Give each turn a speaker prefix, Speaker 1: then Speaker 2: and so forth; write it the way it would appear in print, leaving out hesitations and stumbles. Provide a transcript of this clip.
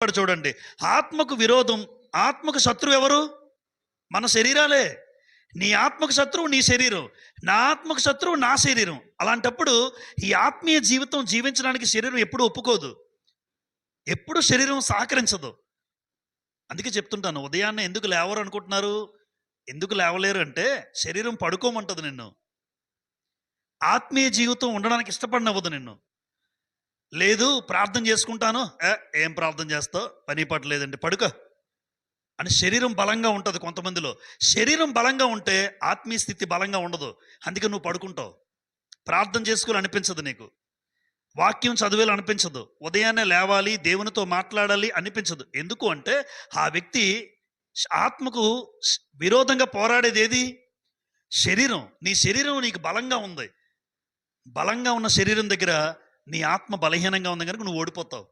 Speaker 1: చెప్తాడు చూడండి. ఆత్మకు విరోధం, ఆత్మకు శత్రువు ఎవరు? మన శరీరాలే. నీ ఆత్మకు శత్రువు నీ శరీరం, నా ఆత్మకు శత్రువు నా శరీరం. అలాంటప్పుడు ఈ ఆత్మీయ జీవితం జీవించడానికి శరీరం ఎప్పుడు ఒప్పుకోదు, ఎప్పుడు శరీరం సహకరించదు. అందుకే చెప్తుంటాను, ఉదయాన్నే ఎందుకు లేవరు అనుకుంటున్నారు? ఎందుకు లేవలేరు అంటే శరీరం పడుకోమంటది నిన్ను. ఆత్మీయ జీవితం ఉండడానికి ఇష్టపడినవ్వదు నిన్ను. లేదు ప్రార్థన చేసుకుంటాను, ఏం ప్రార్థన చేస్తావు, పని పట్టలేదండి, పడుకో అని శరీరం బలంగా ఉంటుంది. కొంతమందిలో శరీరం బలంగా ఉంటే ఆత్మీయ స్థితి బలంగా ఉండదు. అందుకే నువ్వు పడుకుంటావు. ప్రార్థన చేసుకోవాలి అనిపించదు, నీకు వాక్యం చదివేలా అనిపించదు, ఉదయాన్నే లేవాలి దేవునితో మాట్లాడాలి అనిపించదు. ఎందుకు అంటే ఆ వ్యక్తి ఆత్మకు విరోధంగా పోరాడేది ఏది? శరీరం. నీ శరీరం నీకు బలంగా ఉంది. బలంగా ఉన్న శరీరం దగ్గర నీ ఆత్మ బలహీనంగా ఉంది కనుక నువ్వు ఓడిపోతావు.